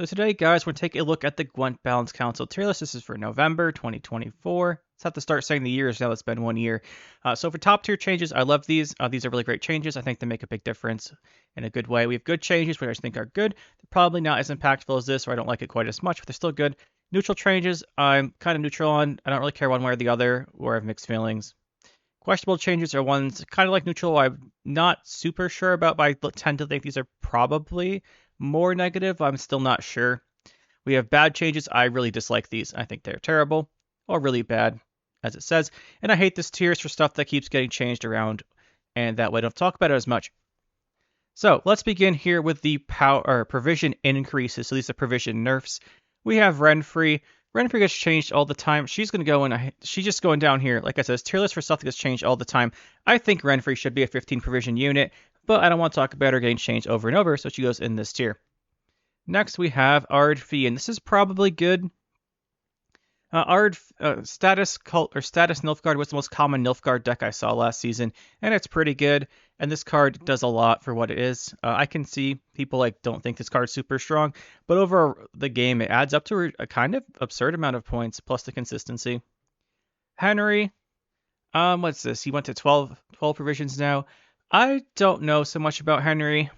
So today, guys, we're going to take a look at the Gwent Balance Council tier list. This is for November 2024. Let's have to start saying the years now. It's been 1 year. So for top tier changes, I love these. These are really great changes. I think they make a big difference in a good way. We have good changes, which I think are good. They're probably not as impactful as this, or I don't like it quite as much, but they're still good. Neutral changes, I'm kind of neutral on. I don't really care one way or the other, or I have mixed feelings. Questionable changes are ones kind of like neutral. I'm not super sure about, but I tend to think these are probably more negative. I'm still not sure. We have bad changes. I really dislike these. I think they're terrible or really bad, as it says. And I hate this tiers for stuff that keeps getting changed around, and that way I don't talk about it as much. So let's begin here with the power or provision increases. So these are provision nerfs. We have Renfri. Renfri gets changed all the time. She's going to go in. She's just going down here. Like I said, tier list for stuff that gets changed all the time. I think Renfri should be a 15 provision unit, but I don't want to talk about her getting changed over and over, so she goes in this tier. Next, we have Ardfi, and this is probably good. Status Cult or Status Nilfgaard was the most common Nilfgaard deck I saw last season, and it's pretty good. And this card does a lot for what it is. I can see people don't think this card's super strong, but over the game it adds up to a kind of absurd amount of points plus the consistency. Henry, what's this? He went to 12 provisions now. I don't know so much about Henry.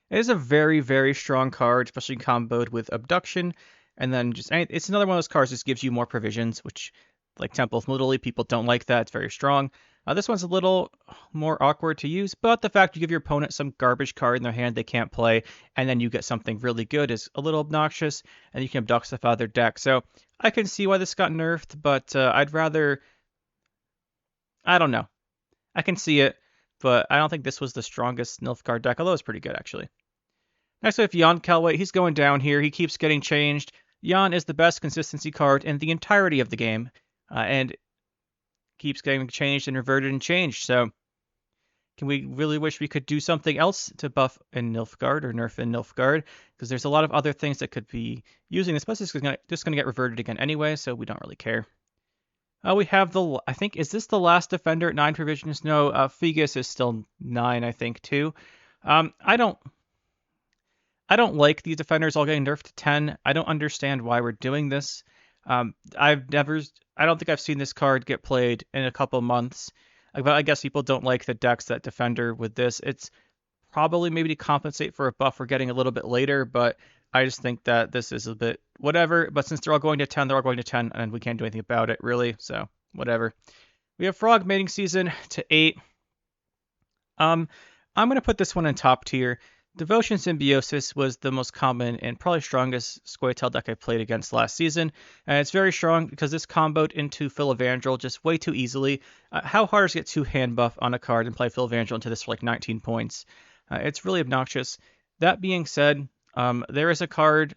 It is a very, very strong card, especially comboed with Abduction. And then it's another one of those cards that just gives you more provisions, which, like Temple of Muldali, people don't like that. It's very strong. This one's a little more awkward to use, but the fact you give your opponent some garbage card in their hand they can't play, and then you get something really good is a little obnoxious, and you can abduct stuff out of their deck. So I can see why this got nerfed, but I'd rather... I don't know. I can see it, but I don't think this was the strongest Nilfgaard deck, although it's pretty good, actually. Next we have Jan Kelway. He's going down here. He keeps getting changed. Jan is the best consistency card in the entirety of the game, and keeps getting changed and reverted and changed. So can we really wish we could do something else to buff in Nilfgaard or nerf in Nilfgaard? Because there's a lot of other things that could be using this, but it's just going to get reverted again anyway, so we don't really care. We have I think, is this the last defender at 9 provisions? No, Fegus is still 9, I think, too. I don't like these defenders all getting nerfed to 10. I don't understand why we're doing this. I don't think I've seen this card get played in a couple months. But I guess people don't like the decks that defender with this. It's probably maybe to compensate for a buff we're getting a little bit later, but I just think that this is a bit whatever. But since they're all going to 10, they're all going to 10, and we can't do anything about it, really. So whatever. We have Frog Mating Season to 8. I'm going to put this one in top tier. Devotion Symbiosis was the most common and probably strongest Scoia'tael deck I played against last season, and it's very strong because this comboed into Filavandrel just way too easily. How hard is to get 2 hand buff on a card and play Filavandrel into this for like 19 points? It's really obnoxious. That being said, there is a card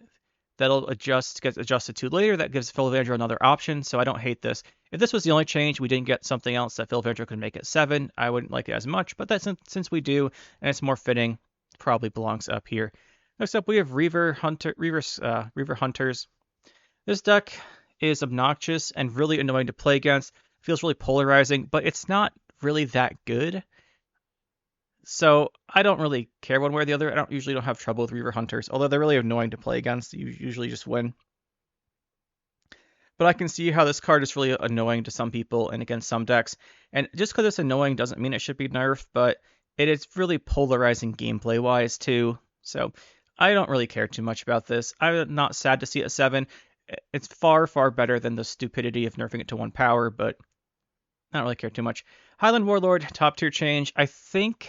that'll get adjusted to later that gives Filavandrel another option, so I don't hate this. If this was the only change, we didn't get something else that Filavandrel could make it 7, I wouldn't like it as much, but that's since we do, and it's more fitting, probably belongs up here. Next up, we have Reaver Hunters. This deck is obnoxious and really annoying to play against. Feels really polarizing, but it's not really that good. So I don't really care one way or the other. I usually don't have trouble with Reaver Hunters, although they're really annoying to play against. You usually just win. But I can see how this card is really annoying to some people and against some decks. And just because it's annoying doesn't mean it should be nerfed, but it is really polarizing gameplay-wise, too. So I don't really care too much about this. I'm not sad to see it at 7. It's far, far better than the stupidity of nerfing it to 1 power, but I don't really care too much. Highland Warlord, top tier change. I think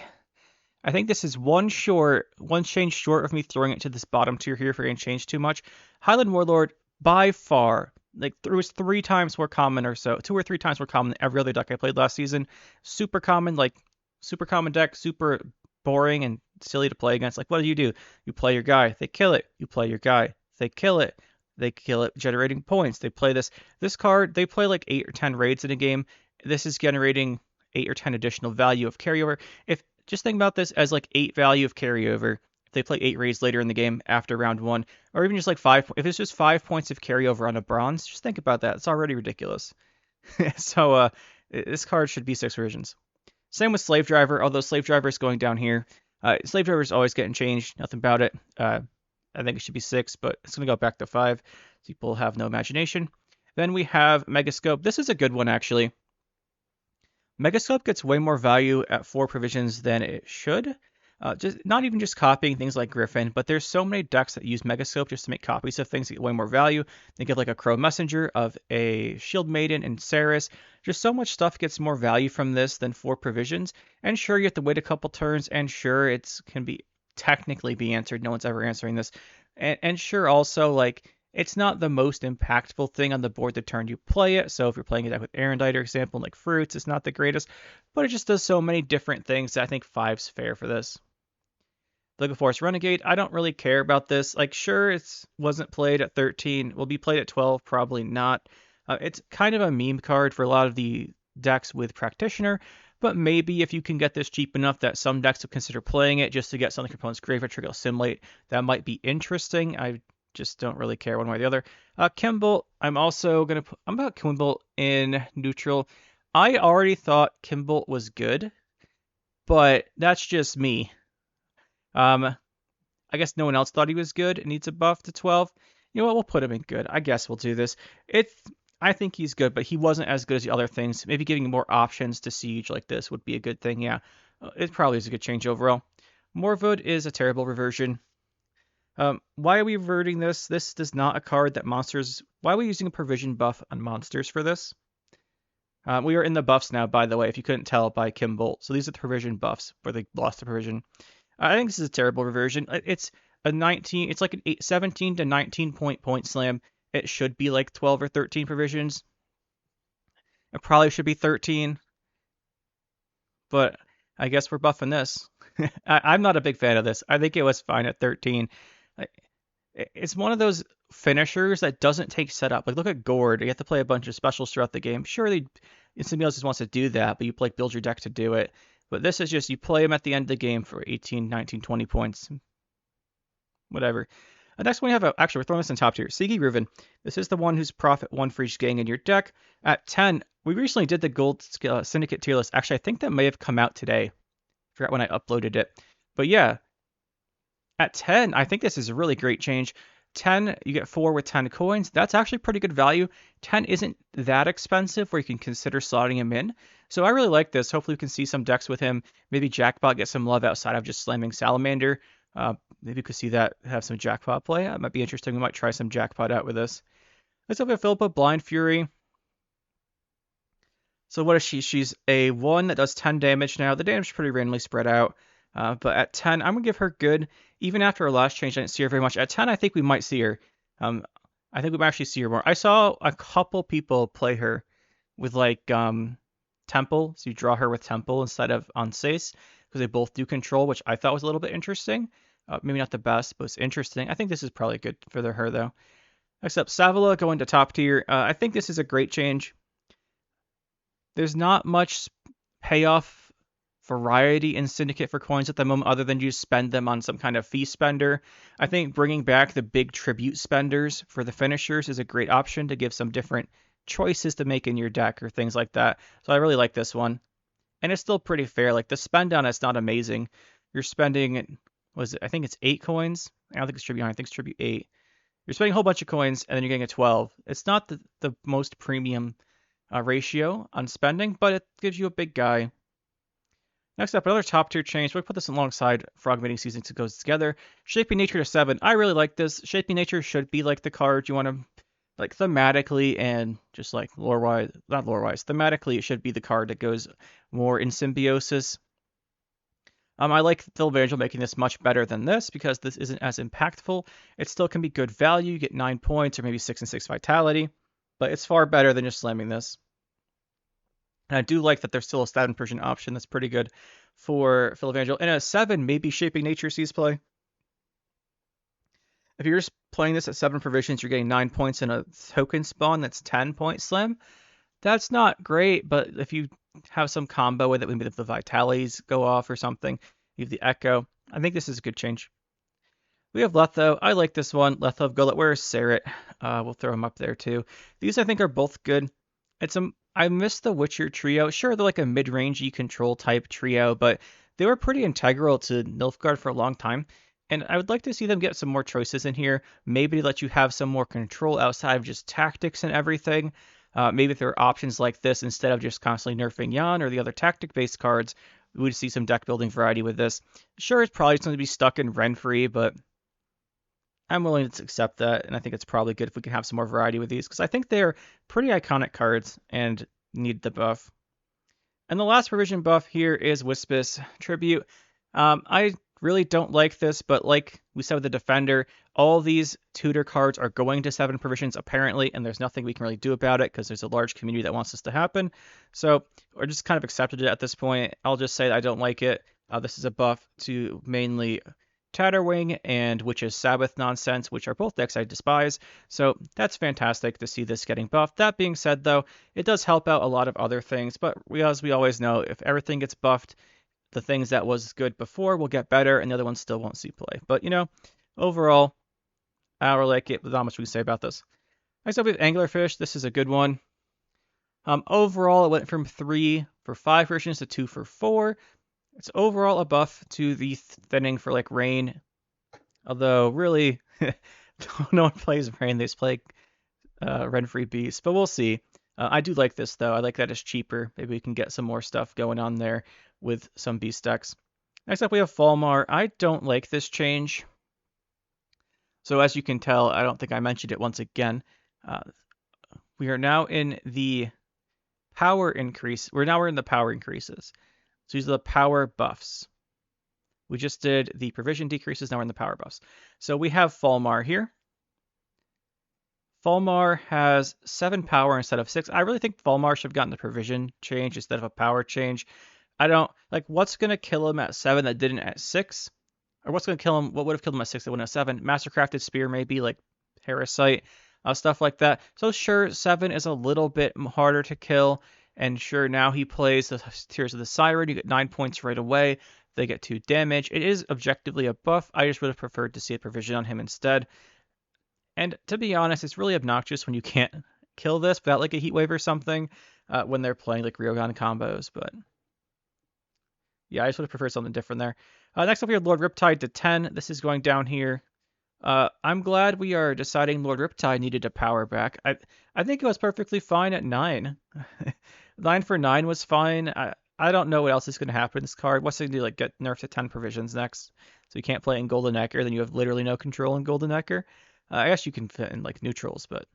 this is one change short of me throwing it to this bottom tier here for getting changed too much. Highland Warlord, by far, it was 3 times more common or so, 2 or 3 times more common than every other deck I played last season. Super common deck, super boring and silly to play against. Like, what do? You play your guy, they kill it. You play your guy, they kill it. They kill it, generating points. They play this card, they play like 8 or 10 raids in a game. This is generating 8 or 10 additional value of carryover. Just think about this as like 8 value of carryover. If they play 8 raids later in the game after round 1, or even just like 5, if it's just 5 points of carryover on a bronze, just think about that. It's already ridiculous. So this card should be 6 versions. Same with Slave Driver, although Slave Driver is going down here. Slave Driver is always getting changed, nothing about it. I think it should be 6, but it's going to go back to 5. People have no imagination. Then we have Megascope. This is a good one, actually. Megascope gets way more value at 4 provisions than it should. Just not even just copying things like Griffin, but there's so many decks that use Megascope just to make copies of things that get way more value. Think of like a Crow Messenger, of a Shield Maiden, and Ceres. Just so much stuff gets more value from this than 4 provisions. And sure, you have to wait a couple turns, and sure, it can be technically be answered. No one's ever answering this. And sure, also, like, it's not the most impactful thing on the board the turn you play it. So if you're playing a deck with Erendite, for example, like Fruits, it's not the greatest, but it just does so many different things that I think 5's fair for this. Legoforce Renegade, I don't really care about this. Like, sure, it wasn't played at 13. Will be played at 12? Probably not. It's kind of a meme card for a lot of the decks with Practitioner, but maybe if you can get this cheap enough that some decks will consider playing it just to get something from opponent's graveyard trigger Assimilate, that might be interesting. I just don't really care one way or the other. Kimbolt, I'm also going to put, I'm about Kimbolt in neutral. I already thought Kimbolt was good, but that's just me. I guess no one else thought he was good. It needs a buff to 12. You know what? We'll put him in good. I guess we'll do this. I think he's good, but he wasn't as good as the other things. Maybe giving more options to Siege like this would be a good thing. Yeah, it probably is a good change overall. Morvud is a terrible reversion. Why are we reverting this? This is not a card that monsters... Why are we using a provision buff on monsters for this? We are in the buffs now, by the way, if you couldn't tell by Kimbolt. So these are the provision buffs, where they lost the provision. I think this is a terrible reversion. It's a 19... It's like an 17 to 19 point slam. It should be like 12 or 13 provisions. It probably should be 13. But I guess we're buffing this. I'm not a big fan of this. I think it was fine at 13. It's one of those finishers that doesn't take setup. Like, look at Gord. You have to play a bunch of specials throughout the game. Sure, somebody else just wants to do that, but you like build your deck to do it. But this is just, you play them at the end of the game for 18, 19, 20 points. Whatever. Next one we have, actually, we're throwing this in top tier. Sigi Riven. This is the one who's profit 1 for each gang in your deck. At 10, we recently did the Gold Syndicate tier list. Actually, I think that may have come out today. I forgot when I uploaded it. But yeah, at 10, I think this is a really great change. 10, you get 4 with 10 coins. That's actually pretty good value. 10 isn't that expensive where you can consider slotting him in. So I really like this. Hopefully we can see some decks with him. Maybe Jackpot get some love outside of just slamming Salamander. Maybe we could see that have some Jackpot play. That might be interesting. We might try some Jackpot out with this. Let's have a Philippa Blind Fury. So what is she? She's a 1 that does 10 damage now. The damage is pretty randomly spread out. But at 10, I'm going to give her good. Even after her last change, I didn't see her very much. At 10, I think we might see her. I think we might actually see her more. I saw a couple people play her with, like, Temple. So you draw her with Temple instead of on Sace, because they both do control, which I thought was a little bit interesting. Maybe not the best, but it's interesting. I think this is probably good for her, though. Except Savala going to top tier. I think this is a great change. There's not much payoff variety in Syndicate for coins at the moment other than you spend them on some kind of fee spender. I think bringing back the big tribute spenders for the finishers is a great option to give some different choices to make in your deck or things like that. So I really like this one. And it's still pretty fair. Like, the spend on it's not amazing. You're spending, I think it's 8 coins. I don't think it's tribute 9, I think it's tribute 8. You're spending a whole bunch of coins and then you're getting a 12. It's not the most premium ratio on spending, but it gives you a big guy. Next up, another top tier change. We'll put this alongside Frog Mating Season to goes together. Shaping Nature to 7. I really like this. Shaping Nature should be like the card you want to, like, thematically and just like lore-wise, not lore-wise, thematically it should be the card that goes more in symbiosis. I like Philvangel making this much better than this because this isn't as impactful. It still can be good value. You get 9 points or maybe 6 and 6 vitality, but it's far better than just slamming this. And I do like that there's still a stat impression option that's pretty good for Philvangel. And at 7, maybe Shaping Nature sees play. If you're just playing this at 7 provisions, you're getting 9 points in a token spawn that's 10 point slam. That's not great, but if you have some combo with it, maybe if the Vitalities go off or something, you have the Echo. I think this is a good change. We have Letho. I like this one. Letho of Golett. Where's Serret? We'll throw him up there too. These I think are both good. I miss the Witcher trio. Sure, they're like a mid-rangey control type trio, but they were pretty integral to Nilfgaard for a long time. And I would like to see them get some more choices in here. Maybe let you have some more control outside of just tactics and everything. Maybe if there are options like this instead of just constantly nerfing Yan or the other tactic-based cards, we would see some deck building variety with this. Sure, it's probably going to be stuck in Renfri, but I'm willing to accept that, and I think it's probably good if we can have some more variety with these, because I think they're pretty iconic cards and need the buff. And the last provision buff here is Wispus Tribute. I really don't like this, but like we said with the Defender, all these tutor cards are going to 7 provisions apparently, and there's nothing we can really do about it because there's a large community that wants this to happen. So we're just kind of accepted it at this point. I'll just say I don't like it. This is a buff to mainly Tatterwing and Witch's Sabbath nonsense, which are both decks I despise. So that's fantastic to see this getting buffed. That being said, though, it does help out a lot of other things. But as we always know, if everything gets buffed, the things that was good before will get better, and the other ones still won't see play. But, overall, I really like it. There's not much we can say about this. Next up, we have Anglerfish. This is a good one. Overall, it went from 3 for 5 versions to 2 for 4. It's overall a buff to the thinning for like Rain. Although, really, no one plays Rain. They just play Renfri Beast. But we'll see. I do like this, though. I like that it's cheaper. Maybe we can get some more stuff going on there with some Beast decks. Next up, we have Falmar. I don't like this change. So as you can tell, I don't think I mentioned it once again. We are now in the power increase. We're in the power increases. So these are the power buffs. We just did the provision decreases. Now we're in the power buffs. So we have Falmar here. Falmar has 7 power instead of 6. I really think Falmar should have gotten the provision change instead of a power change. I don't like what's going to kill him at 7 that didn't at 6, or what's going to kill him? What would have killed him at 6 that wouldn't at 7? Mastercrafted Spear, maybe, like Parasite, stuff like that. So sure, 7 is a little bit harder to kill, and sure, now he plays the Tears of the Siren. You get 9 points right away. They get 2 damage. It is objectively a buff. I just would have preferred to see a provision on him instead. And to be honest, it's really obnoxious when you can't kill this without like a heat wave or something when they're playing like Ryogan combos, but yeah, I just would have preferred something different there. Next up, we have Lord Riptide to 10. This is going down here. I'm glad we are deciding Lord Riptide needed a power back. I think it was perfectly fine at 9. 9 for 9 was fine. I don't know what else is going to happen in this card. What's it going to do, like get nerfed to 10 provisions next? So you can't play in Golden Necker, then you have literally no control in Golden Necker. I guess you can fit in like neutrals, but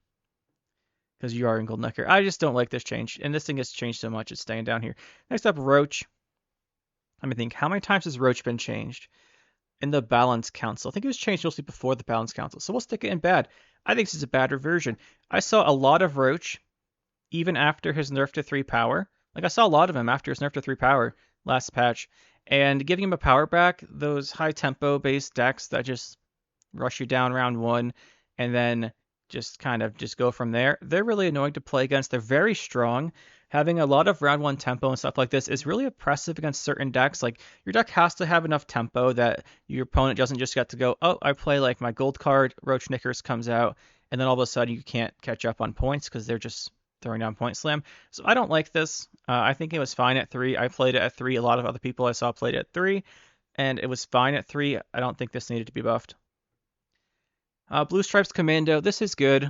because you are in Golden Necker. I just don't like this change, and this thing has changed so much, it's staying down here. Next up, Roach. Let me think, how many times has Roach been changed? In the Balance Council. I think it was changed mostly before the Balance Council, so we'll stick it in bad. I think this is a bad reversion. I saw a lot of Roach, even after his nerf to 3 power. Like, I saw a lot of him after his nerf to 3 power last patch, and giving him a power back, those high tempo based decks that just rush you down round 1 and then just kind of just go from there, they're really annoying to play against. They're very strong. Having a lot of round 1 tempo and stuff like this is really oppressive against certain decks. Like, your deck has to have enough tempo that your opponent doesn't just get to go, oh, I play like my gold card, Roach Knickers comes out, and then all of a sudden you can't catch up on points because they're just throwing down Point Slam. So I don't like this. I think it was fine at 3. I played it at 3. A lot of other people I saw played it at 3, and it was fine at 3. I don't think this needed to be buffed. Blue Stripes Commando, this is good.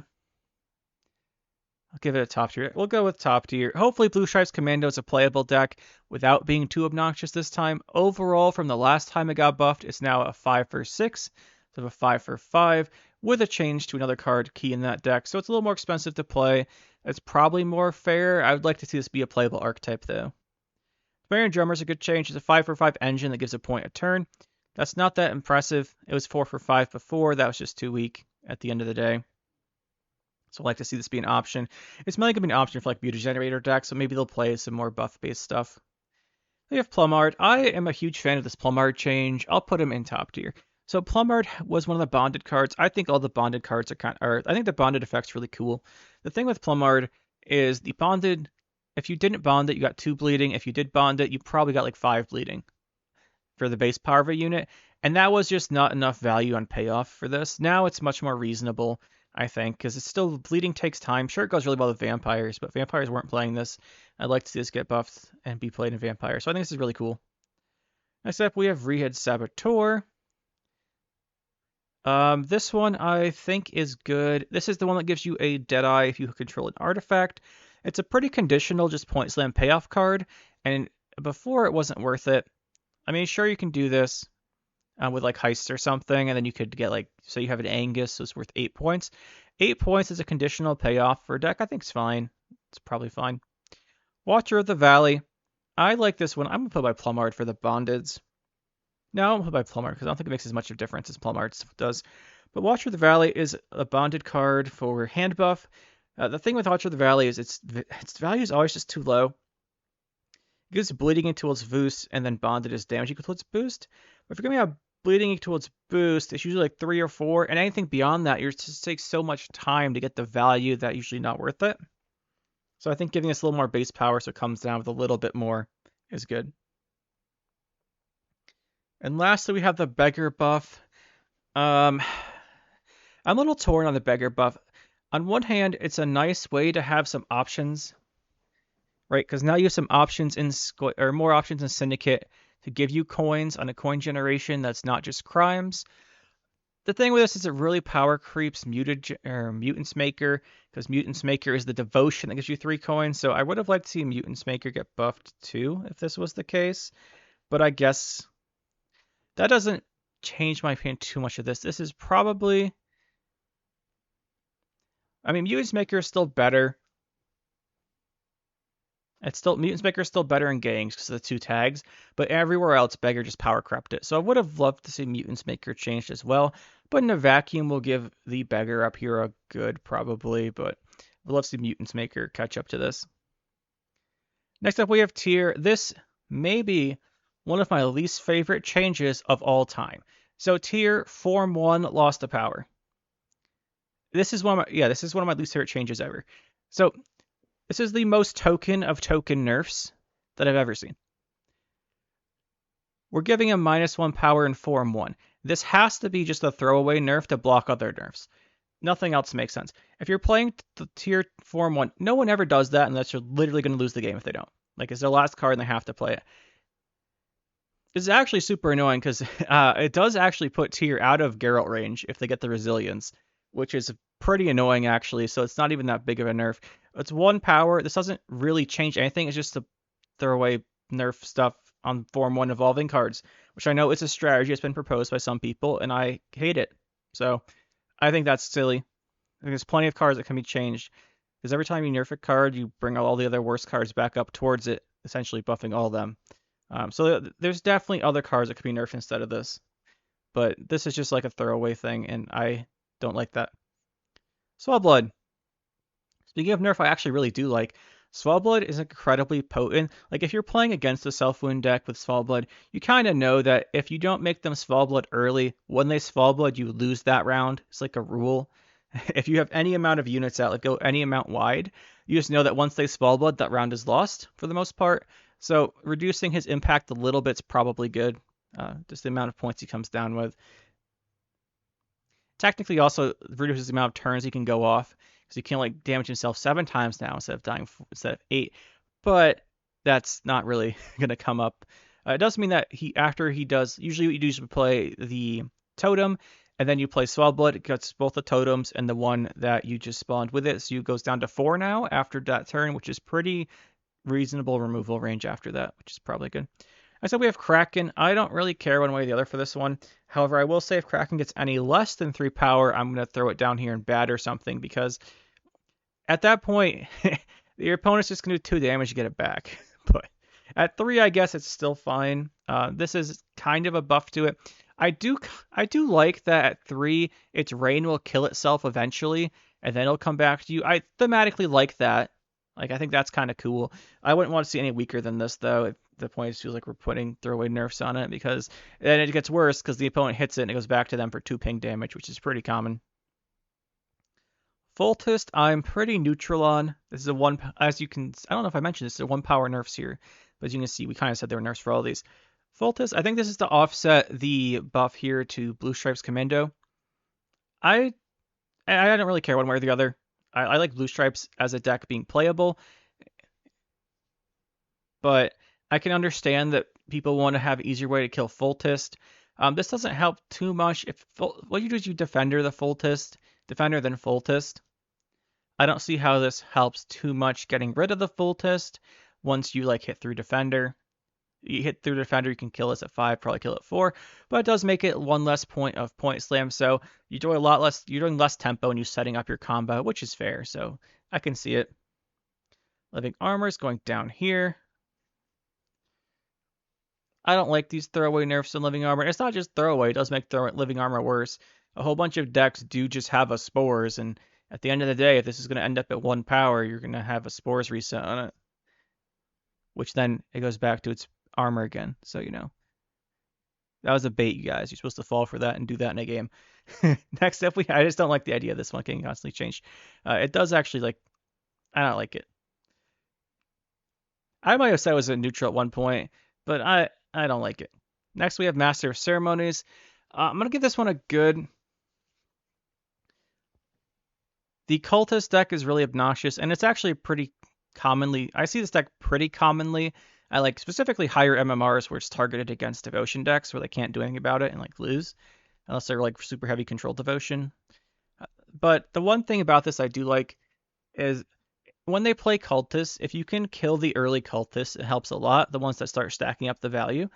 I'll give it a top tier. We'll go with top tier. Hopefully Blue Stripes Commando is a playable deck without being too obnoxious this time. Overall, from the last time it got buffed, it's now a 5 for 6 instead of a 5 for 5 with a change to another card key in that deck. So it's a little more expensive to play. It's probably more fair. I would like to see this be a playable archetype, though. Marion Drummer is a good change. It's a 5 for 5 engine that gives a point a turn. That's not that impressive. It was 4 for 5 before. That was just too weak at the end of the day. So I'd like to see this be an option. It's mainly going to be an option for like Beauty Generator decks, so maybe they'll play some more buff-based stuff. We have Plumard. I am a huge fan of this Plumard change. I'll put him in top tier. So Plumard was one of the bonded cards. I think all the bonded cards are I think the bonded effect's really cool. The thing with Plumard is the bonded, if you didn't bond it, you got 2 bleeding. If you did bond it, you probably got like 5 bleeding for the base power of a unit, and that was just not enough value on payoff for this. Now it's much more reasonable, I think, because it's still, bleeding takes time. Sure, it goes really well with vampires, but vampires weren't playing this. I'd like to see this get buffed and be played in vampire, so I think this is really cool. Next up, we have Rehead Saboteur. This one I think is good. This is the one that gives you a Deadeye if you control an artifact. It's a pretty conditional, just point slam payoff card, and before it wasn't worth it. I mean, sure you can do this with like Heist or something, and then you could get like, say you have an Angus, so it's worth 8 points. 8 points is a conditional payoff for a deck. I think it's fine. It's probably fine. Watcher of the Valley. I like this one. I'm gonna put by Plumard for the Bondeds. No, I'm gonna put by Plumard because I don't think it makes as much of a difference as Plumard does. But Watcher of the Valley is a bonded card for hand buff. The thing with Watcher of the Valley is its value is always just too low. It gives bleeding into its boost and then bonded is damage equal to its boost. But if you're gonna have bleeding equal to its boost, it's usually like 3 or 4, and anything beyond that, it just takes so much time to get the value that usually not worth it. So I think giving us a little more base power so it comes down with a little bit more is good. And lastly, we have the Beggar buff. I'm a little torn on the Beggar buff. On one hand, it's a nice way to have some options, right? Because now you have some options in or more options in Syndicate to give you coins on a coin generation that's not just crimes. The thing with this is it really power creeps Mutants Maker, because Mutants Maker is the devotion that gives you 3 coins. So I would have liked to see Mutants Maker get buffed too if this was the case. But I guess that doesn't change my opinion too much of this. This is probably, I mean, Mutants Maker is still better. Mutants Maker is still better in games because of the 2 tags, but everywhere else Beggar just power crept it. So I would have loved to see Mutants Maker changed as well, but in a vacuum we'll give the Beggar up here a good probably, but we'd love to see Mutants Maker catch up to this. Next up we have Tear. This may be one of my least favorite changes of all time. So Tear, Form 1, lost the power. This is one of my least favorite changes ever. So this is the most token of token nerfs that I've ever seen. We're giving him -1 power in Form 1. This has to be just a throwaway nerf to block other nerfs. Nothing else makes sense. If you're playing the Tear Form 1, no one ever does that unless you're literally going to lose the game if they don't. Like, it's their last card and they have to play it. This is actually super annoying because it does actually put Tear out of Geralt range if they get the Resilience, which is pretty annoying actually, so it's not even that big of a nerf. It's 1 power. This doesn't really change anything. It's just to throw away nerf stuff on Form 1 evolving cards, which I know is a strategy that's been proposed by some people, and I hate it. So I think that's silly. There's plenty of cards that can be changed, because every time you nerf a card, you bring all the other worst cards back up towards it, essentially buffing all of them. So there's definitely other cards that could be nerfed instead of this. But this is just like a throwaway thing, and I don't like that. Swellblood. Speaking of nerf, I actually really do like. Swellblood is incredibly potent. Like, if you're playing against a Self-Wound deck with Swellblood, you kind of know that if you don't make them Swellblood early, when they Swellblood, you lose that round. It's like a rule. If you have any amount of units out, like go any amount wide, you just know that once they Swellblood, that round is lost for the most part. So reducing his impact a little bit's probably good. Just the amount of points he comes down with. Technically also reduces the amount of turns he can go off, because he can like damage himself 7 times now instead of 8. But that's not really going to come up. It does mean that usually what you do is play the totem, and then you play Swellblood. It gets both the totems and the one that you just spawned with it. So you goes down to 4 now after that turn, which is pretty reasonable removal range after that, which is probably good. I said we have Kraken. I don't really care one way or the other for this one. However, I will say if Kraken gets any less than 3 power, I'm going to throw it down here in bad or something, because at that point, your opponent's just going to do 2 damage to get it back. But at 3, I guess it's still fine. This is kind of a buff to it. I do like that at 3, its rain will kill itself eventually, and then it'll come back to you. I thematically like that. Like, I think that's kind of cool. I wouldn't want to see any weaker than this, though. The point feels like we're putting throwaway nerfs on it, because then it gets worse because the opponent hits it and it goes back to them for 2 ping damage, which is pretty common. Voltist, I'm pretty neutral on. This is a 1, as you can, I don't know if I mentioned this, is a 1 power nerfs here, but as you can see, we kind of said there were nerfs for all these. Voltist, I think this is to offset the buff here to Blue Stripes Commando. I don't really care one way or the other. I like Blue Stripes as a deck being playable, but I can understand that people want to have an easier way to kill Voltist. This doesn't help too much. What you do is you Defender the Foltest, Defender then Foltest. I don't see how this helps too much getting rid of the Foltest once you like hit through Defender. You hit through Defender, you can kill this at 5, probably kill it at 4, but it does make it one less point of point slam, so you're doing less tempo and you're setting up your combo, which is fair, so I can see it. Living Armor is going down here. I don't like these throwaway nerfs in Living Armor. It's not just throwaway, it does make Living Armor worse. A whole bunch of decks do just have a Spores, and at the end of the day, if this is going to end up at 1 power, you're going to have a Spores reset on it. Which then it goes back to its armor again, so you know. That was a bait, you guys. You're supposed to fall for that and do that in a game. Next up, I just don't like the idea of this one getting constantly changed. It does actually, like, I don't like it. I might have said it was a neutral at one point, but I don't like it. Next, we have Master of Ceremonies. I'm going to give this one a good. The Cultist deck is really obnoxious, and it's actually pretty commonly. I see this deck pretty commonly. I like specifically higher MMRs where it's targeted against devotion decks where they can't do anything about it and like lose unless they're like super heavy control devotion. But the one thing about this I do like is when they play cultists, if you can kill the early cultists, it helps a lot. The ones that start stacking up the value.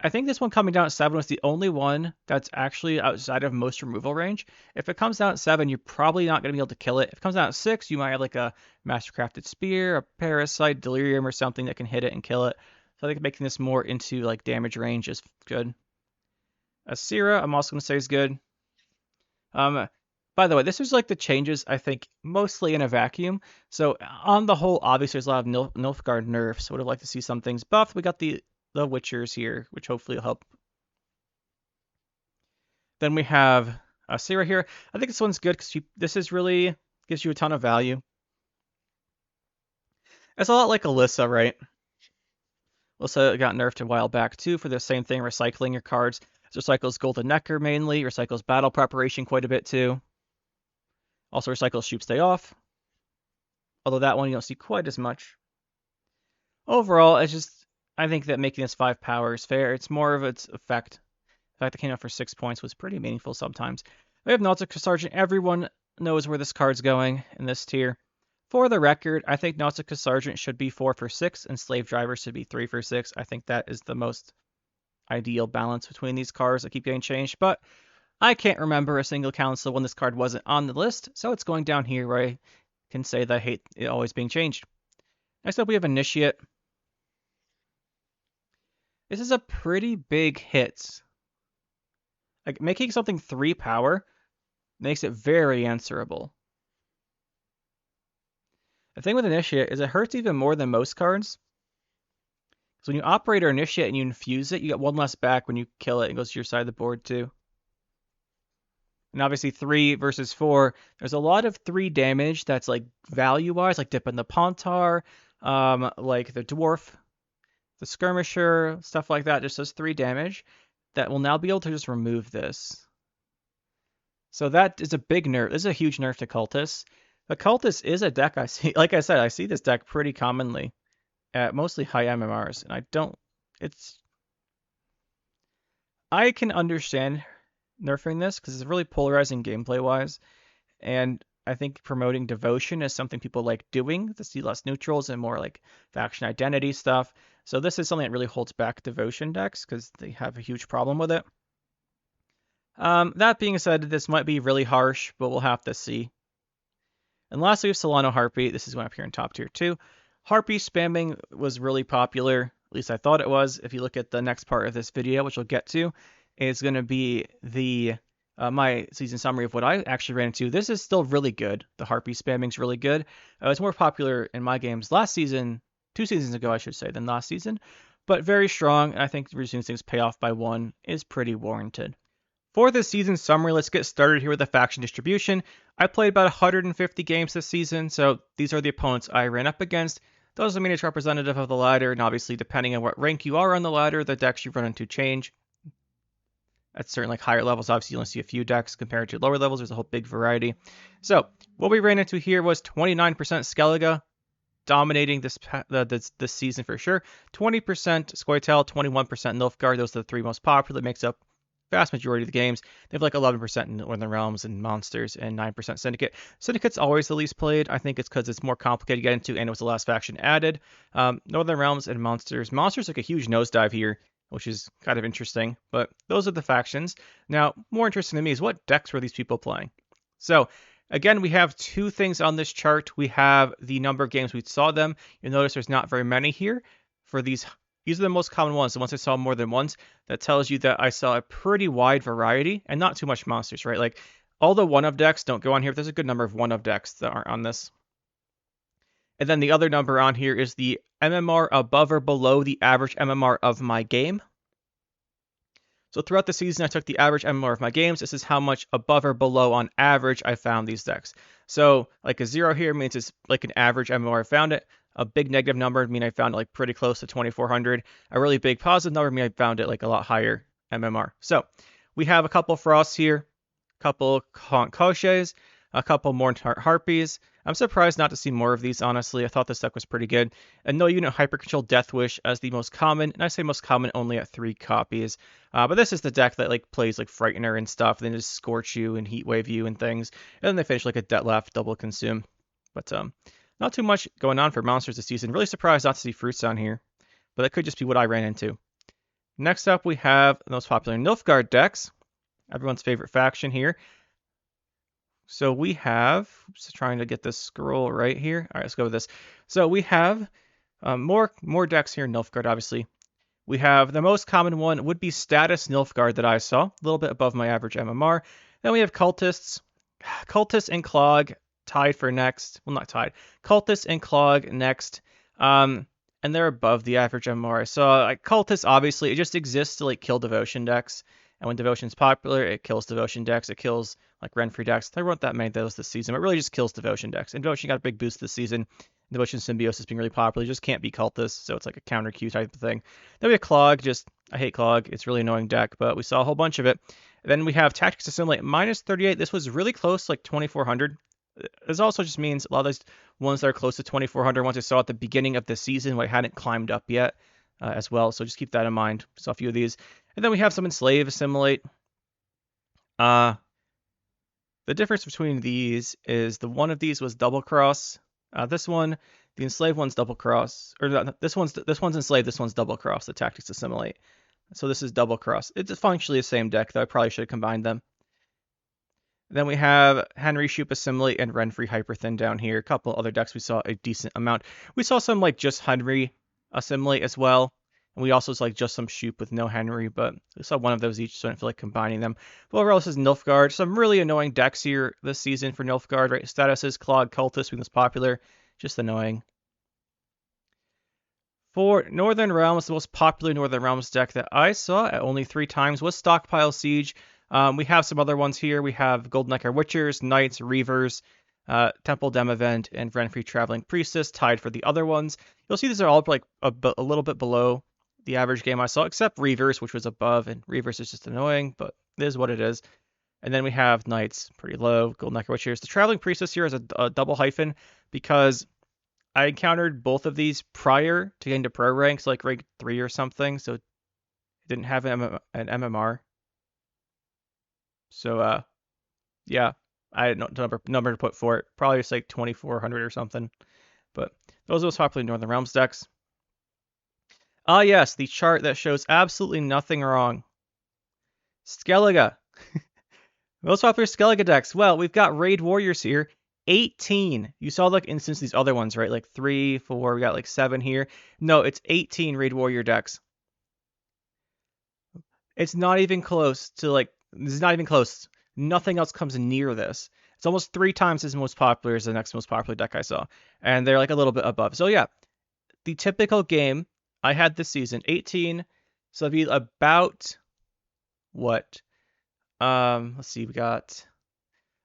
I think this one coming down at 7 was the only one that's actually outside of most removal range. If it comes down at 7, you're probably not going to be able to kill it. If it comes down at 6, you might have like a Mastercrafted Spear, a Parasite, Delirium, or something that can hit it and kill it. So I think making this more into like damage range is good. Asira, I'm also going to say is good. By the way, this is like the changes, I think, mostly in a vacuum. So on the whole, obviously there's a lot of Nilfgaard nerfs. Would have liked to see some things buffed. We got the Witchers here, which hopefully will help. Then we have Asira here. I think this one's good because this is really gives you a ton of value. It's a lot like Alyssa, right? Alyssa got nerfed a while back too for the same thing, recycling your cards. It recycles Golden Necker mainly, recycles Battle Preparation quite a bit too. Also recycles Shoop Stay Off. Although that one you don't see quite as much. Overall, it's just I think that making this 5 power is fair. It's more of its effect. The fact it came out for 6 points was pretty meaningful sometimes. We have Nautica Sergeant. Everyone knows where this card's going in this tier. For the record, I think Nautica Sergeant should be 4 for 6 and Slave Driver should be 3 for 6. I think that is the most ideal balance between these cards that keep getting changed. But I can't remember a single council when this card wasn't on the list, so it's going down here where I can say that I hate it always being changed. Next up, we have Initiate. This is a pretty big hit. Like, making something 3 power makes it very answerable. The thing with Initiate is it hurts even more than most cards. So when you operate or Initiate and you infuse it, you get 1 less back when you kill it. It goes to your side of the board too. And obviously 3 versus 4, there's a lot of 3 damage that's like value-wise, like Dip in the Pontar, like the Dwarf, the Skirmisher, stuff like that, just does 3 damage that will now be able to just remove this. So that is a big nerf. This is a huge nerf to Cultists. But Cultist is a deck I see, like I said, I see this deck pretty commonly at mostly high MMRs, and I can understand nerfing this because it's really polarizing gameplay-wise, and I think promoting devotion is something people like doing to see less neutrals and more like faction identity stuff. So this is something that really holds back devotion decks because they have a huge problem with it. That being said, this might be really harsh, but we'll have to see. And lastly, we have Solano Harpy. This is going up here in top tier 2. Harpy spamming was really popular, at least I thought it was. If you look at the next part of this video, which we'll get to, is going to be the my season summary of what I actually ran into. This is still really good. The Harpy spamming is really good. It's more popular in my games last season, 2 seasons ago, I should say, than last season, but very strong. I think reducing things pay off by 1 is pretty warranted. For this season summary, let's get started here with the faction distribution. I played about 150 games this season, so these are the opponents I ran up against. Those mean it's representative of the ladder, and obviously depending on what rank you are on the ladder, the decks you run into change. At certain like higher levels, obviously you only see a few decks compared to lower levels. There's a whole big variety. So what we ran into here was 29% Skellige, dominating this season for sure. 20% Scoia'tael, 21% Nilfgaard. Those are the 3 most popular. It makes up vast majority of the games. They have like 11% in Northern Realms and Monsters and 9% Syndicate. Syndicate's always the least played. I think it's because it's more complicated to get into and it was the last faction added. Northern Realms and Monsters. Monsters like a huge nosedive here, which is kind of interesting. But those are the factions. Now, more interesting to me is what decks were these people playing? So, again, we have two things on this chart. We have the number of games we saw them. You'll notice there's not very many here for these. These are the most common ones, the ones I saw more than once. That tells you that I saw a pretty wide variety and not too much monsters, right? Like all the one-of decks don't go on here. There's a good number of one-of decks that aren't on this. And then the other number on here is the MMR above or below the average MMR of my game. So throughout the season, I took the average MMR of my games. This is how much above or below on average I found these decks. So like a 0 here means it's like an average MMR I found it. A big negative number mean I found it like pretty close to 2400. A really big positive number mean I found it like a lot higher MMR. So we have a couple Frosts here, a couple Koshés, a couple Mornthart Harpies. I'm surprised not to see more of these, honestly. I thought this deck was pretty good. And no unit Hyper Control Death Wish as the most common, and I say most common only at 3 copies. But this is the deck that like plays like Frightener and stuff, and then just Scorch you and Heatwave you and things. And then they finish like a Dettlaff double consume. But not too much going on for monsters this season. Really surprised not to see Fruits on here, but that could just be what I ran into. Next up, we have the most popular Nilfgaard decks. Everyone's favorite faction here. So we have, just trying to get this scroll right here. All right, let's go with this. So we have more decks here in Nilfgaard, obviously. We have the most common one would be Status Nilfgaard that I saw, a little bit above my average MMR. Then we have Cultists. Cultists and Clog tied for next. Well, not tied. Cultists and Clog next. And they're above the average MMR. I saw like Cultists, obviously, it just exists to like kill Devotion decks. And when Devotion's popular, it kills Devotion decks. It kills like Renfrey decks. There weren't that many of those this season, but it really just kills Devotion decks. And Devotion got a big boost this season. Devotion Symbiosis being really popular. You just can't be Cultists, so it's like a counter Q type of thing. Then we have Clog. I hate Clog. It's a really annoying deck, but we saw a whole bunch of it. Then we have Tactics Assimilate minus 38. This was really close, like 2400. This also just means a lot of those ones that are close to 2400 ones I saw at the beginning of the season, but hadn't climbed up yet as well. So just keep that in mind. Saw a few of these. And then we have some Enslave Assimilate. The difference between these is the one of these was Double Cross. This one, the Enslaved one's Double Cross, or this one's Enslaved. This one's Double Cross. The Tactics Assimilate. So this is Double Cross. It's functionally the same deck, though I probably should have combined them. Then we have Henry Shoop Assimilate and Renfrey Hyperthin down here. A couple other decks we saw a decent amount. We saw some like just Henry Assimilate as well. And we also saw like just some Shoop with no Henry, but we saw one of those each, so I didn't feel like combining them. But overall, this is Nilfgaard. Some really annoying decks here this season for Nilfgaard, right? Statuses, Clog, Cultist being most popular. Just annoying. For Northern Realms, the most popular Northern Realms deck that I saw at only 3 times was Stockpile Siege. We have some other ones here. We have Golden Neckar Witchers, Knights, Reavers, Temple Demavend, and Renfrey Traveling Priestess tied for the other ones. You'll see these are all like a little bit below the average game I saw, except Reavers, which was above, and Reavers is just annoying, but it is what it is. And then we have Knights, pretty low, Golden Neckar Witchers. The Traveling Priestess here is a double hyphen because I encountered both of these prior to getting to pro ranks, like rank 3 or something, so it didn't have an MMR. So, yeah, I had no number to put for it. Probably just like 2400 or something. But those are those popular Northern Realms decks. Ah, yes, the chart that shows absolutely nothing wrong. Skellige. Most popular Skellige decks. Well, we've got Raid Warriors here. 18. You saw like instance these other ones, right? Like 3, 4, we got like 7 here. No, it's 18 Raid Warrior decks. It's not even close to like, this is not even close. Nothing else comes near this. It's almost 3 times as most popular as the next most popular deck I saw. And they're like a little bit above. So yeah, the typical game I had this season, 18. So it'd be about what? Let's see, we got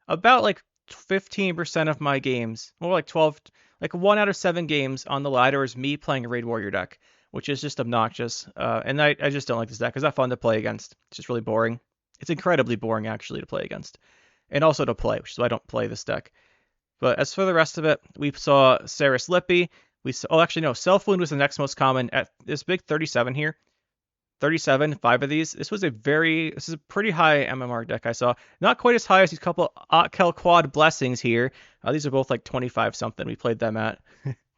about like 15% of my games, more like 12, like 1 out of 7 games on the ladder is me playing a Raid Warrior deck, which is just obnoxious. And I just don't like this deck. It's not fun to play against. It's just really boring. It's incredibly boring, actually, to play against. And also to play, which is why I don't play this deck. But as for the rest of it, we saw Saris Lippy. We saw, oh, actually, no, Self Wound was the next most common at this big 37 here. 37, 5 of these. This is a pretty high MMR deck I saw. Not quite as high as these couple Otkel Quad Blessings here. These are both like 25 something. We played them at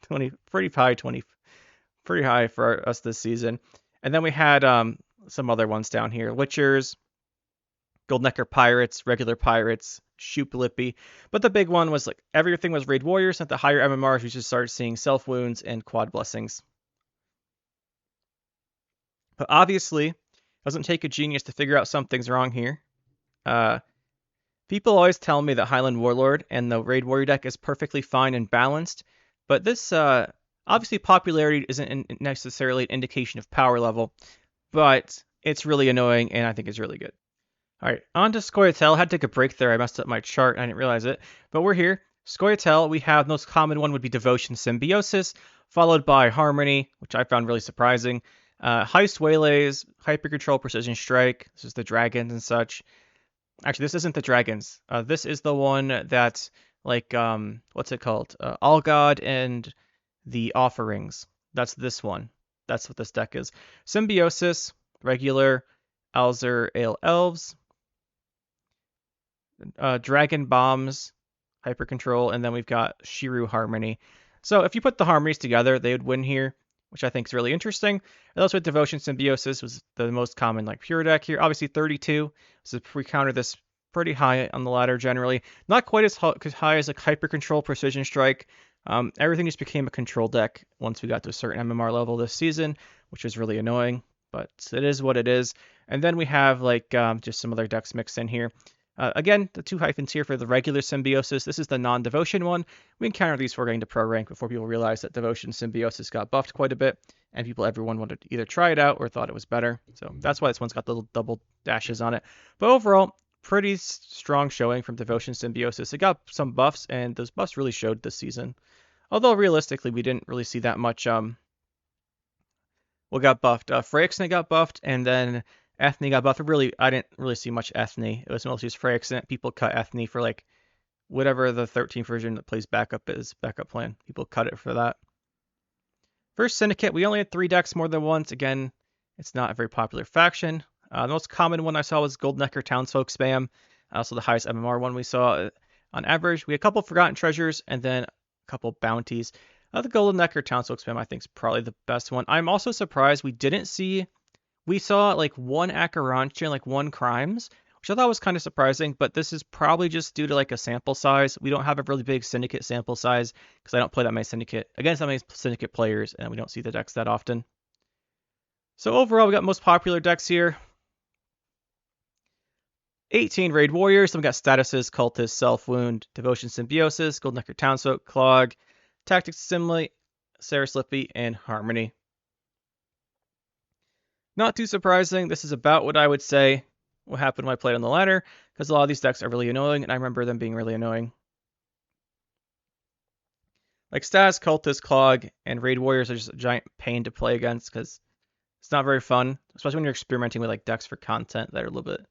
20, pretty high for us this season. And then we had some other ones down here. Witchers, Goldnecker Pirates, regular Pirates, Shoop Lippy. But the big one was like everything was Raid Warriors. At the higher MMRs, we just started seeing Self Wounds and Quad Blessings. But obviously, it doesn't take a genius to figure out something's wrong here. People always tell me that Highland Warlord and the Raid Warrior deck is perfectly fine and balanced, but this obviously popularity isn't necessarily an indication of power level, but it's really annoying and I think it's really good. All right, on to Scoia'tael. I had to take a break there. I messed up my chart. I didn't realize it, but we're here. Scoia'tael, we have the most common one would be Devotion Symbiosis, followed by Harmony, which I found really surprising. Heist Waylays, Hyper Control Precision Strike. This is the dragons and such. Actually, this isn't the dragons. This is the one that's like, what's it called? All God and the Offerings. That's this one. That's what this deck is. Symbiosis, regular, Alzur Ale Elves, Dragon Bombs, Hyper Control, and then we've got Shiru Harmony. So if you put the harmonies together, they would win here, which I think is really interesting. And also with Devotion Symbiosis was the most common like pure deck here. Obviously 32. So we counter this pretty high on the ladder generally. Not quite as high as like Hyper Control, Precision Strike. Everything just became a control deck once we got to a certain MMR level this season, which was really annoying, but it is what it is. And then we have like just some other decks mixed in here. Again, the 2 hyphens here for the regular Symbiosis. This is the non-Devotion one. We encountered these before getting to Pro Rank before people realized that Devotion Symbiosis got buffed quite a bit, and everyone wanted to either try it out or thought it was better. So that's why this one's got the little double dashes on it. But overall, pretty strong showing from Devotion Symbiosis. It got some buffs, and those buffs really showed this season. Although realistically, we didn't really see that much. What got buffed? Phyrexian got buffed, and then Ethne got buffed. I didn't really see much Ethne. It was mostly just Phyrexian. People cut Ethne for like whatever the 13th version that plays backup is, backup plan. People cut it for that. First Syndicate, we only had 3 decks more than once. Again, it's not a very popular faction. The most common one I saw was Goldnecker Townsfolk Spam. Also the highest MMR one we saw on average. We had a couple Forgotten Treasures and then a couple Bounties. The Goldnecker Townsfolk Spam I think is probably the best one. I'm also surprised we saw like 1 Acherontia and like 1 Crimes, which I thought was kind of surprising, but this is probably just due to like a sample size. We don't have a really big Syndicate sample size because I don't play that many Syndicate against that many Syndicate players, and we don't see the decks that often. So overall, we got most popular decks here. 18 Raid Warriors. Then we got Statuses, Cultist, Self Wound, Devotion Symbiosis, Goldnecker Townsfolk, Clog, Tactics Assimilate, Saris Lippy, and Harmony. Not too surprising. This is about what I would say what happened when I played on the ladder, because a lot of these decks are really annoying, and I remember them being really annoying. Like Status, Cultist, Clog, and Raid Warriors are just a giant pain to play against because it's not very fun, especially when you're experimenting with like decks for content that are a little bit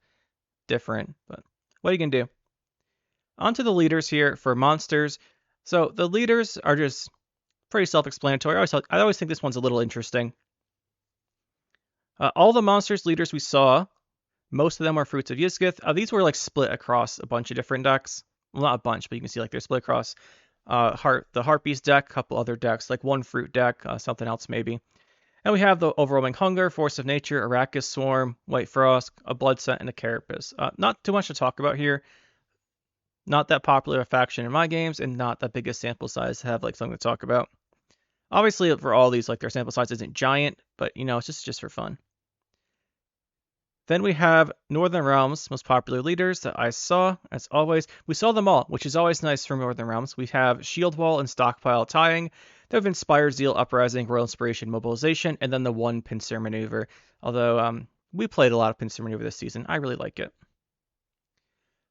different. But what are you gonna do? On to the leaders here for monsters. So the leaders are just pretty self-explanatory. I always think this one's a little interesting. All the monsters leaders we saw, most of them are Fruits of Yizgith. These were like split across a bunch of different decks. Well, not a bunch, but you can see like they're split across the Harpies deck, a couple other decks, like 1 Fruit deck, something else maybe. And we have the Overwhelming Hunger, Force of Nature, Arrakis Swarm, White Frost, a Blood Scent, and a Carapace. Not too much to talk about here. Not that popular a faction in my games, and not the biggest sample size to have like something to talk about. Obviously, for all these, like their sample size isn't giant, but you know, it's just for fun. Then we have Northern Realms, most popular leaders that I saw, as always. We saw them all, which is always nice for Northern Realms. We have Shield Wall and Stockpile Tying. They have Inspired Zeal, Uprising, Royal Inspiration, Mobilization, and then the 1 Pincer Maneuver. Although we played a lot of Pincer Maneuver this season. I really like it.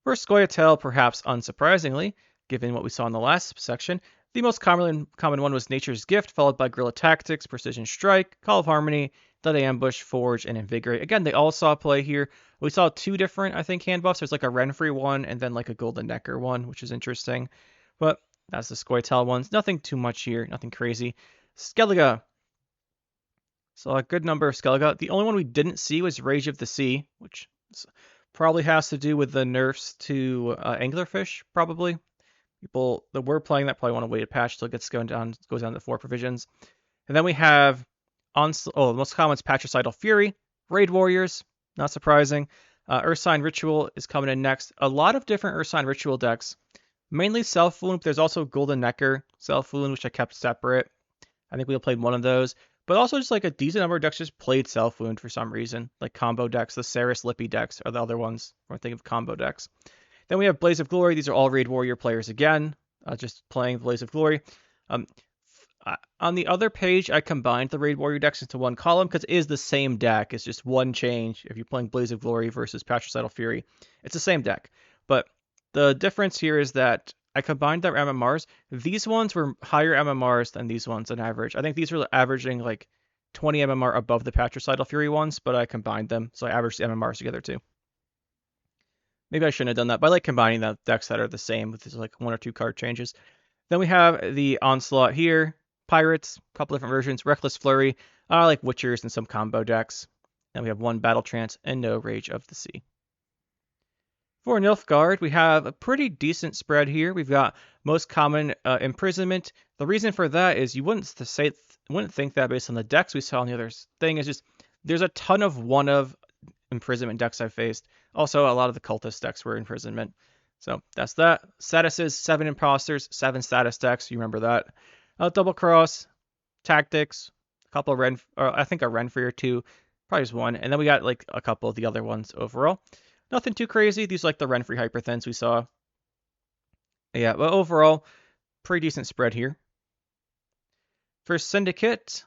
For Scoia'tael, perhaps unsurprisingly, given what we saw in the last section, the most common one was Nature's Gift, followed by Guerrilla Tactics, Precision Strike, Call of Harmony, Deadly Ambush, Forge, and Invigorate. Again, they all saw play here. We saw 2 different, I think, hand buffs. There's like a Renfrey one and then like a Goldnecker one, which is interesting. But that's the Scoia'tael ones. Nothing too much here, nothing crazy. Skellige. So a good number of Skellige. The only one we didn't see was Rage of the Sea, which probably has to do with the nerfs to anglerfish, probably. People that were playing that probably want to wait a patch till it goes down to 4 provisions. And then we have the most common is Patricidal Fury, Raid Warriors, not surprising. Ursine Ritual is coming in next. A lot of different Ursine Ritual decks, mainly Self Wound. But there's also Golden Necker Self Wound, which I kept separate. I think we played one of those. But also just like a decent number of decks just played Self Wound for some reason. Like combo decks, the Saris Lippy decks are the other ones. When I think of combo decks. Then we have Blaze of Glory. These are all Raid Warrior players again, just playing Blaze of Glory. On the other page, I combined the Raid Warrior decks into one column because it is the same deck. It's just one change. If you're playing Blaze of Glory versus Patricidal Fury, it's the same deck. But the difference here is that I combined their MMRs. These ones were higher MMRs than these ones on average. I think these were averaging like 20 MMR above the Patricidal Fury ones, but I combined them, so I averaged the MMRs together too. Maybe I shouldn't have done that, but I like combining the decks that are the same with like 1 or 2 card changes. Then we have the Onslaught here. Pirates, a couple different versions. Reckless Flurry. I like Witchers and some combo decks. Then we have 1 Battle Trance and no Rage of the Sea. For Nilfgaard, we have a pretty decent spread here. We've got most common Imprisonment. The reason for that is you wouldn't think that based on the decks we saw on the other thing. Is just there's a ton of one of Imprisonment decks I faced. Also, a lot of the Cultist decks were Imprisonment. So that's that. Statuses, 7 Imposters, 7 status decks. You remember that. Double Cross, Tactics, a couple of I think a Renfrey or 2, probably just 1. And then we got like a couple of the other ones overall. Nothing too crazy. These are like the Renfrey Hyperthins we saw. Yeah, but overall, pretty decent spread here. For Syndicate,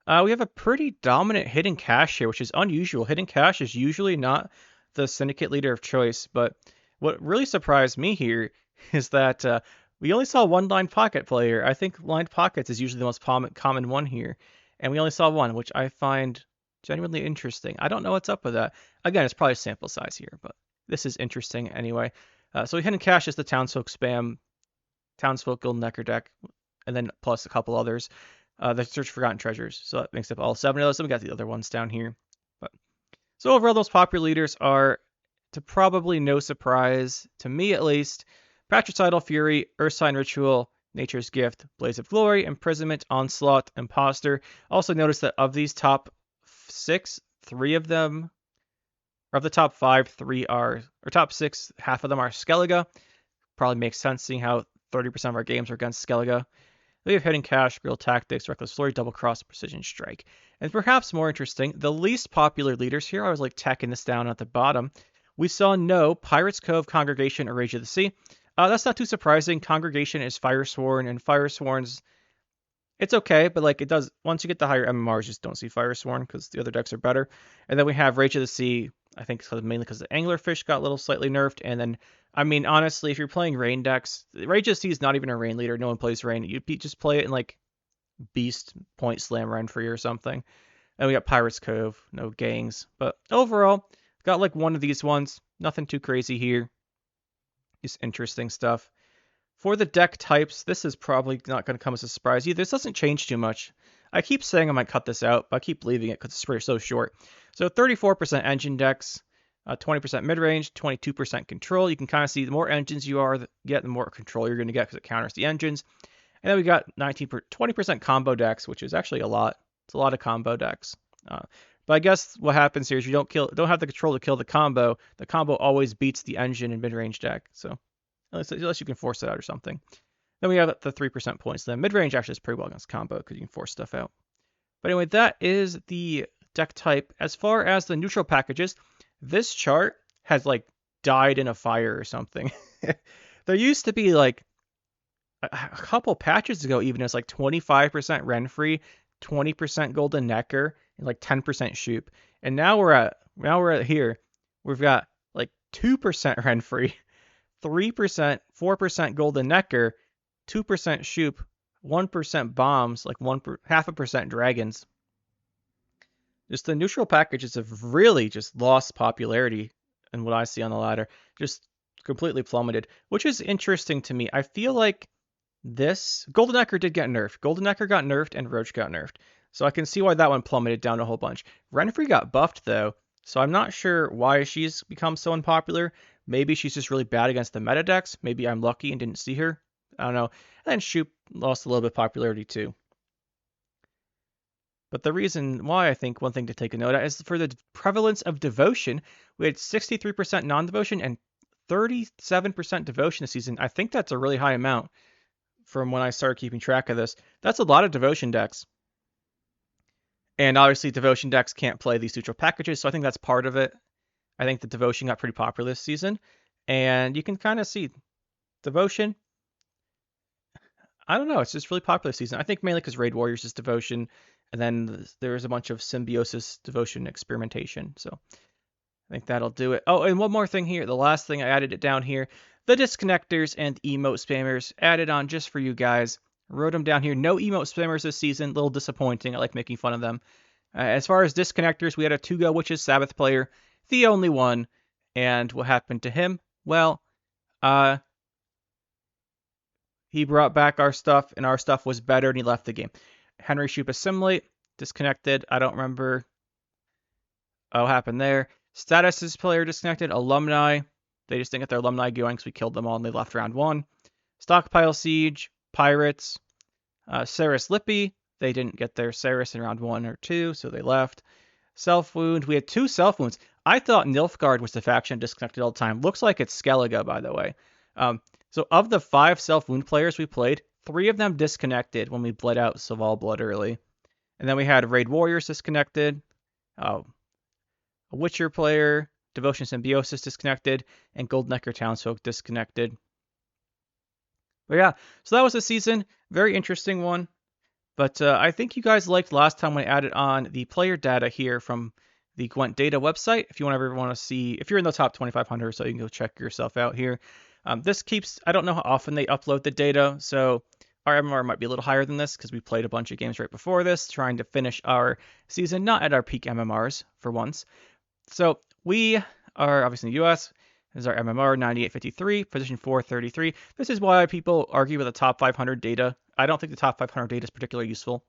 we have a pretty dominant Hidden Cache here, which is unusual. Hidden Cache is usually not the Syndicate leader of choice, but what really surprised me here is that we only saw 1 Lined Pocket player. I think Lined Pockets is usually the most common one here, and we only saw 1, which I find genuinely interesting. I don't know what's up with that. Again, it's probably sample size here, but this is interesting anyway. So Hidden Cache is the Townsfolk spam, Townsfolk Golden Necker deck, and then plus a couple others. The Search for Forgotten Treasures. So that makes up all 7 of those. Then we got the other ones down here. But so overall, those popular leaders are, to probably no surprise, to me at least, Patricidal Fury, Ursine Ritual, Nature's Gift, Blaze of Glory, Imprisonment, Onslaught, Imposter. Also notice that of these top 6, 3 of them, or of the top 5, 3 are, or top 6, half of them are Skellige. Probably makes sense seeing how 30% of our games are against Skellige. We have Hidden Cache, Real Tactics, Reckless Flurry, Double Cross, Precision Strike. And perhaps more interesting, the least popular leaders here, I was like tacking this down at the bottom. We saw no Pirates Cove, Congregation, or Rage of the Sea. That's not too surprising. Congregation is Firesworn, and Firesworn's, it's okay, but like it does, once you get the higher MMRs, you just don't see Firesworn because the other decks are better. And then we have Rage of the Sea, I think mainly because the Anglerfish got a little slightly nerfed. And then, I mean, honestly, if you're playing Rain decks, Rage of the Sea is not even a Rain leader. No one plays Rain. You just play it in like Beast, Point Slam, Renfrey or something. And we got Pirates Cove, no gangs. But overall, got like one of these ones. Nothing too crazy here. Just interesting stuff. For the deck types, this is probably not going to come as a surprise either. This doesn't change too much. I keep saying I might cut this out, but I keep leaving it because it's so short. So 34% engine decks, 20% mid-range, 22% control. You can kind of see the more engines you get, the more control you're going to get because it counters the engines. And then we got 20% combo decks, which is actually a lot. It's a lot of combo decks. But I guess what happens here is you don't have the control to kill the combo. The combo always beats the engine in mid-range deck. So unless you can force it out or something. Then we have the 3% points. Then mid-range actually is pretty well against combo because you can force stuff out. But anyway, that is the deck type. As far as the neutral packages, this chart has like died in a fire or something. There used to be like a couple patches ago, even as like 25% Renfrey, 20% Golden Necker, and like 10% Shoop. And now we're at here. We've got like 2% Renfrey, 3%, 4% Golden Necker, 2% Shoop, 1% Bombs, like 0.5% Dragons. Just the neutral packages have really just lost popularity in what I see on the ladder. Just completely plummeted, which is interesting to me. I feel like this Golden Necker did get nerfed. Golden Necker got nerfed and Roach got nerfed. So I can see why that one plummeted down a whole bunch. Renfrey got buffed though, so I'm not sure why she's become so unpopular. Maybe she's just really bad against the meta decks. Maybe I'm lucky and didn't see her. I don't know. And then Shoop lost a little bit of popularity too. But the reason why I think one thing to take a note of is for the prevalence of devotion. We had 63% non-devotion and 37% devotion this season. I think that's a really high amount from when I started keeping track of this. That's a lot of devotion decks. And obviously devotion decks can't play these neutral packages, so I think that's part of it. I think the devotion got pretty popular this season. And you can kind of see devotion. I don't know, it's just really popular this season. I think mainly because Raid Warriors is devotion, and then there's a bunch of symbiosis devotion experimentation. So I think that'll do it. Oh, and one more thing here. The last thing I added it down here. The disconnectors and emote spammers added on just for you guys. Wrote them down here. No emote spammers this season. A little disappointing. I like making fun of them. As far as disconnectors, we had a To-Go Witches Sabbath player. The only one. And what happened to him? Well, he brought back our stuff, and our stuff was better, and he left the game. Henry Shoop Assimilate, disconnected. I don't remember what happened there. Status player disconnected. Alumni, they just didn't get their alumni going because we killed them all, and they left round 1. Stockpile Siege, Pirates, Saris Lippy, they didn't get their Saris in round 1 or 2, so they left. Self Wound, we had 2 Self Wounds. I thought Nilfgaard was the faction disconnected all the time. Looks like it's Skellige, by the way. So of the 5 Self-Wound players we played, 3 of them disconnected when we bled out Saval Blood early. And then we had Raid Warriors disconnected, a Witcher player, Devotion Symbiosis disconnected, and Goldnecker Townsfolk disconnected. But yeah, so that was the season. Very interesting one. But I think you guys liked last time when I added on the player data here from the Gwent Data website. If you ever want to see, if you're in the top 2,500, so you can go check yourself out here. This keeps, I don't know how often they upload the data, so our MMR might be a little higher than this because we played a bunch of games right before this, trying to finish our season, not at our peak MMRs for once. So we are obviously in the US. This is our MMR 9853, position 433. This is why people argue with the top 500 data. I don't think the top 500 data is particularly useful.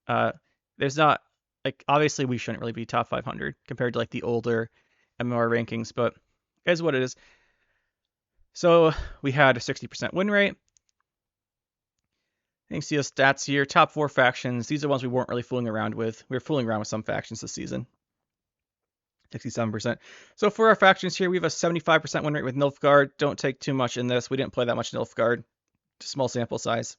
There's not, like, obviously we shouldn't really be top 500 compared to like the older MMR rankings, but it is what it is. So we had a 60% win rate. You can see the stats here. Top 4 factions. These are ones we weren't really fooling around with. We were fooling around with some factions this season. 67%. So for our factions here, we have a 75% win rate with Nilfgaard. Don't take too much in this. We didn't play that much Nilfgaard. Small sample size.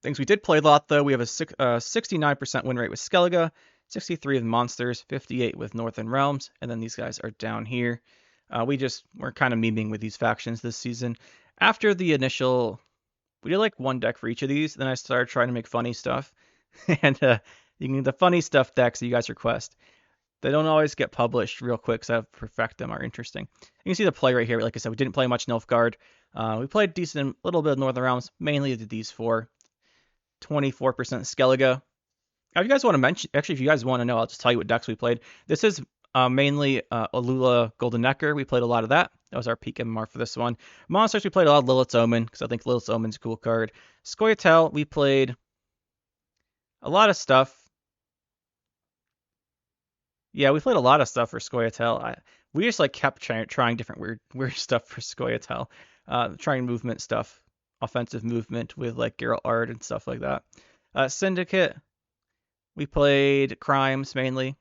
Things we did play a lot, though. We have a 69% win rate with Skellige, 63 with Monsters, 58 with Northern Realms, and then these guys are down here. We're kind of memeing with these factions this season. After the initial, we did like 1 deck for each of these. Then I started trying to make funny stuff. And you can the funny stuff decks that you guys request. They don't always get published real quick, so I have to perfect them are interesting. You can see the play right here. Like I said, we didn't play much Nilfgaard. We played decent, a little bit of Northern Realms, mainly did these 4. 24% Skellige. If you guys want to mention, actually, if you guys want to know, I'll just tell you what decks we played. This is mainly Alula Goldnecker. We played a lot of that. That was our peak MMR for this one. Monsters, we played a lot of Lilith's Omen, because I think Lilith's Omen's a cool card. Scoia'tael, we played a lot of stuff. Yeah, we played a lot of stuff for Scoia'tael. We just like kept trying different weird stuff for Scoia'tael. Trying movement stuff. Offensive movement with like Geralt Ard and stuff like that. Syndicate, we played Crimes mainly.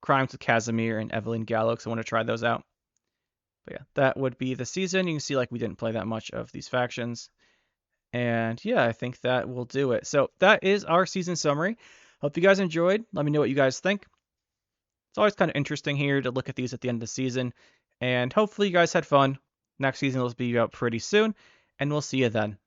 Crimes with Casimir and Evelyn Gallo, because I want to try those out. But yeah, that would be the season. You can see like we didn't play that much of these factions. And yeah, I think that will do it. So that is our season summary. Hope you guys enjoyed. Let me know what you guys think. It's always kind of interesting here to look at these at the end of the season. And hopefully you guys had fun. Next season will be out pretty soon. And we'll see you then.